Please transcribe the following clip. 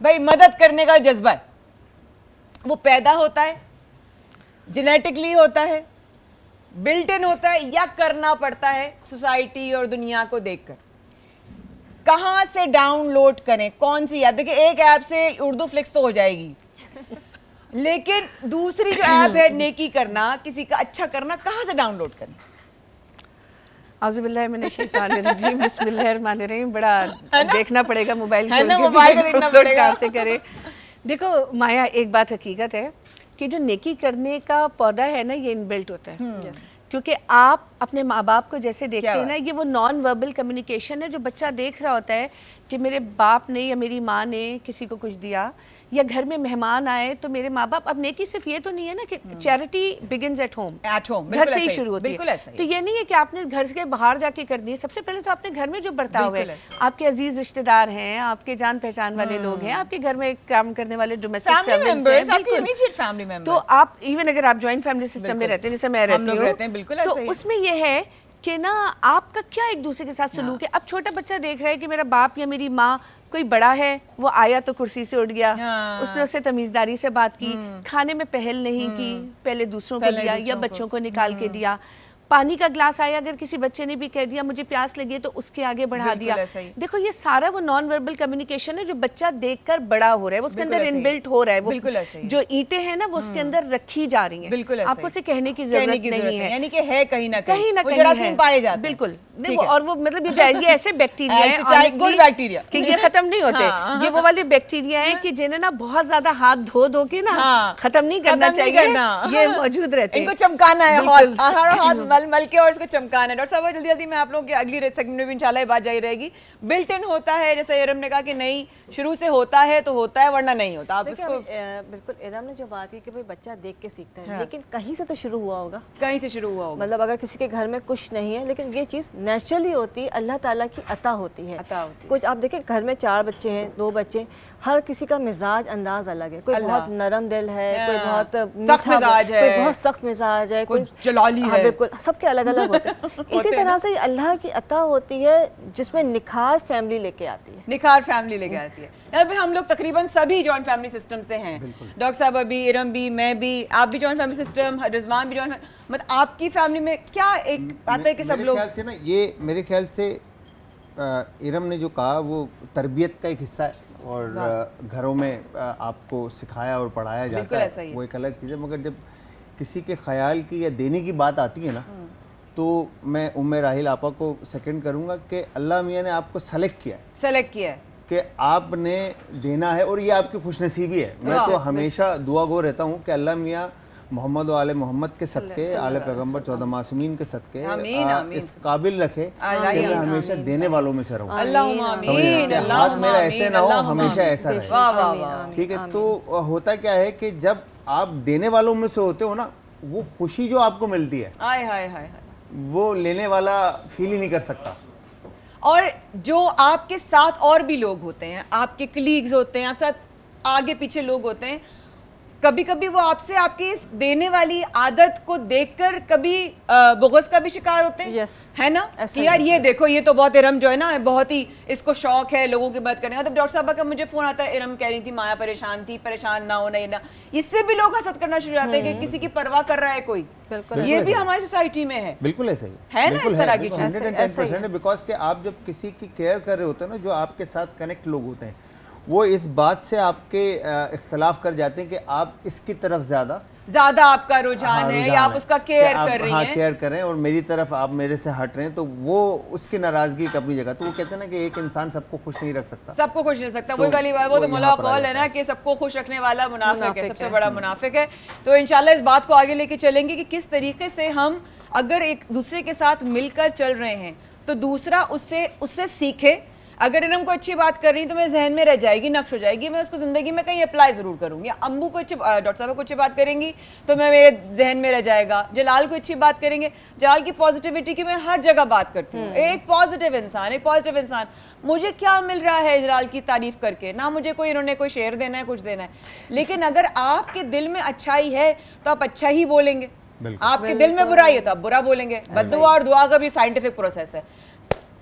بھائی مدد کرنے کا جذبہ ہے وہ پیدا ہوتا ہے, جینیٹکلی ہوتا ہے, بلٹ ان ہوتا ہے, یا کرنا پڑتا ہے سوسائٹی اور دنیا کو دیکھ کر. کہاں سے ڈاؤن لوڈ کریں, کون سی ایپ؟ دیکھیں ایک ایپ سے اردو فلکس تو ہو جائے گی, لیکن دوسری جو ایپ ہے نیکی کرنا, کسی کا اچھا کرنا, کہاں سے ڈاؤن لوڈ کریں؟ اعوذ باللہ من الشیطان الرجیم, بسم اللہ الرحمن الرحیم. بڑا دیکھنا پڑے گا موبائل کہاں سے کرے. دیکھو مایا, ایک بات حقیقت ہے کہ جو نیکی کرنے کا پودا ہے نا, یہ ان بلٹ ہوتا ہے. کیونکہ آپ اپنے ماں باپ کو جیسے دیکھتے ہیں نا, یہ وہ نان وربل کمیونیکیشن ہے جو بچہ دیکھ رہا ہوتا ہے کہ میرے باپ نے یا میری ماں نے کسی کو کچھ دیا, یا گھر میں مہمان آئے تو میرے ماں باپ. اب نیکی صرف یہ تو نہیں ہے نا کہ چیریٹی بگنز ایٹ ہوم, گھر سے ہی شروع ہوتی ہے. تو یہ نہیں ہے کہ آپ نے گھر سے باہر جا کے کرنی ہے. سب سے پہلے تو اپنے گھر میں جو برتاؤ ہے, آپ کے عزیز رشتہ دار ہیں, آپ کے جان پہچان والے لوگ ہیں, آپ کے گھر میں کام کرنے والے ڈومیسٹک سرونٹس ہیں, تو آپ ایون اگر آپ جوائنٹ فیملی سسٹم میں رہتے ہیں جیسے میں رہتی ہوں, تو اس میں یہ ہے کہ نا آپ کا کیا ایک دوسرے کے ساتھ سلوک ہے. اب چھوٹا بچہ دیکھ رہا ہے کہ میرا باپ یا میری ماں کوئی بڑا ہے, وہ آیا تو کرسی سے اٹھ گیا, اس نے اس سے تمیزداری سے بات کی, کھانے میں پہل نہیں کی, پہلے دوسروں کو دیا یا بچوں کو نکال کے دیا. پانی کا گلاس آیا, اگر کسی بچے نے بھی کہہ دیا مجھے پیاس لگی ہے تو اس کے آگے بڑھا دیا. دیکھو یہ سارا وہ نان وربل کمیونیکیشن ہے جو بچہ دیکھ کر بڑا ہو رہا ہے, وہ اس کے اندر ان بلٹ ہو رہا ہے. وہ جو اینٹیں ہیں نا وہ اس کے اندر رکھی جا رہی ہیں, آپ کو اسے کہنے کی ضرورت نہیں ہے, یعنی کہ ہے کہیں نہ کہیں جراثیم پائے جاتے ہیں. بالکل. اور وہ مطلب یہ ایسے بیکٹیریا کہ یہ ختم نہیں ہوتے. یہ وہ والے بیکٹیریا ہیں کہ جنہیں نا بہت زیادہ ہاتھ دھو دھو کے نا ختم نہیں کرنا چاہیے, یہ موجود رہتے ہیں. ان کو چمکانا ہے, ہاتھ مل مل کے اور اس کو چمکانا ہے. ڈاکٹر صاحب جلدی جلدی میں آپ لوگوں کی اگلی سیگمنٹ میں بھی انشاءاللہ یہ بات جاری رہے گی. بلٹ ان ہوتا ہے, جیسے ارم نے کہا کہ نہیں شروع سے ہوتا ہے تو ہوتا ہے, ورنہ نہیں ہوتا. آپ اس کو بالکل ارم نے جو بات کی کہ بھائی بچہ دیکھ کے سیکھتا ہے, لیکن کہیں سے تو شروع ہوا ہوگا, کہیں سے شروع ہوا ہوگا. مطلب اگر کسی کے گھر میں کچھ نہیں ہے, لیکن یہ چیز نیچرلی ہوتی ہے, اللہ تعالیٰ کی عطا ہوتی ہے. کچھ آپ دیکھیں گھر میں 4 بچے ہیں, 2 بچے, ہر کسی کا مزاج انداز الگ ہے. کوئی بہت نرم دل ہے, کوئی بہت سخت مزاج ہے, کوئی بہت سخت مزاج ہے, کوئی جلالی ہے. بالکل سب کے الگ الگ ہوتے ہیں. اسی طرح سے اللہ کی عطا ہوتی ہے جس میں نکھار فیملی لے کے آتی ہے. نکھار فیملی لے کے آتی ہے. ہم لوگ تقریباً سبھی جوائنٹ فیملی سسٹم سے ہیں. ڈاکٹر صاحب ابھی, ارم بھی, میں بھی, آپ بھی جوائنٹ فیملی سسٹم, رضوان بھی جوائنٹ. مطلب آپ کی فیملی میں کیا ایک آتا ہے کہ سب لوگ, میرے خیال سے نا, یہ میرے خیال سے ارم نے جو کہا وہ تربیت کا ایک حصہ ہے, اور گھروں میں آپ کو سکھایا اور پڑھایا جاتا ہے, وہ ایک الگ چیز ہے. مگر جب کسی کے خیال کی یا دینے کی بات آتی ہے نا, تو میں راحل آپا کو سیکنڈ کروں گا کہ اللہ میاں نے آپ کو سلیکٹ کیا ہے کہ آپ نے دینا ہے, اور یہ آپ کی خوش نصیبی ہے. میں تو ہمیشہ دعا گو رہتا ہوں کہ اللہ میاں محمد و آل محمد کے صدقے, آل پیغمبر 14 معصومین کے صدقے اس قابل رکھے کہ میں ہمیشہ دینے والوں میں سے رہوں. اللہم آمین. کہ ہاتھ میرا ایسے نہ ہو, ہمیشہ ایسا رہے. ٹھیک ہے, تو ہوتا کیا ہے کہ جب آپ دینے والوں میں سے ہوتے ہو نا, وہ خوشی جو آپ کو ملتی ہے وہ لینے والا فیل ہی نہیں کر سکتا. اور جو آپ کے ساتھ اور بھی لوگ ہوتے ہیں, آپ کے کلیگز ہوتے ہیں, آپ ساتھ آگے پیچھے لوگ ہوتے ہیں, کبھی کبھی وہ آپ سے آپ کی اس دینے والی عادت کو دیکھ کر کبھی بغض کا بھی شکار ہوتے ہیں, ہے نا, کہ یار یہ دیکھو یہ تو بہت, ارم جو ہے نا بہت ہی اس کو شوق ہے لوگوں کی مدد کرنے کا. تو ڈاکٹر صاحبہ کا مجھے فون آتا ہے, ارم کہہ رہی تھی مایا پریشان تھی, پریشان نہ ہونا, یہ نہ, اس سے بھی لوگ حسد کرنا شروع ہوتے ہیں کہ کسی کی پرواہ کر رہا ہے کوئی. یہ بھی ہماری سوسائٹی میں ہے. بالکل ایسا ہی ہے نا, اس طرح کی چیز 110%. بیکاز کہ آپ جب کسی کی کیئر کر رہے ہوتے ہیں نا, جو آپ کے ساتھ کنیکٹ لوگ ہوتے ہیں, وہ اس بات سے آپ کے اختلاف کر جاتے ہیں کہ آپ اس کی طرف زیادہ آپ کا رجحان ہے, یا آپ اس کا کیئر کر رہی ہیں. ہاں, کیئر کر رہے ہیں, اور میری طرف آپ میرے سے ہٹ رہے ہیں, تو وہ اس کی ناراضگی ایک اپنی جگہ. تو وہ کہتے ہیں نا کہ ایک انسان سب کو خوش نہیں رکھ سکتا, سب کو خوش نہیں رکھ سکتا. وہی والی بات, وہ تو مولا قول ہے نا کہ سب کو خوش رکھنے والا منافق ہے, سب سے بڑا منافق ہے. تو انشاءاللہ اس بات کو آگے لے کے چلیں گے کہ کس طریقے سے ہم اگر ایک دوسرے کے ساتھ مل کر چل رہے ہیں تو دوسرا اس سے سیکھے. اگر ارم کو اچھی بات کر رہی ہیں تو میرے ذہن میں رہ جائے گی, نقش ہو جائے گی, میں اس کو زندگی میں کہیں اپلائی ضرور کروں گی. امبو کو ڈاکٹر صاحب کو اچھی بات کریں گی تو میں میرے ذہن میں رہ جائے گا. جلال کو اچھی بات کریں گے, جلال کی پازیٹیوٹی کی میں ہر جگہ بات کرتی ہوں. ایک پازیٹیو انسان, مجھے کیا مل رہا ہے جلال کی تعریف کر کے, نہ مجھے کوئی انہوں نے کوئی شعر دینا ہے, کچھ دینا ہے. لیکن اگر آپ کے دل میں اچھائی ہے تو آپ اچھا ہی بولیں گے, آپ کے دل میں برائی ہے تو آپ برا بولیں گے. بد دعا اور دعا کا بھی سائنٹیفک پروسیس ہے.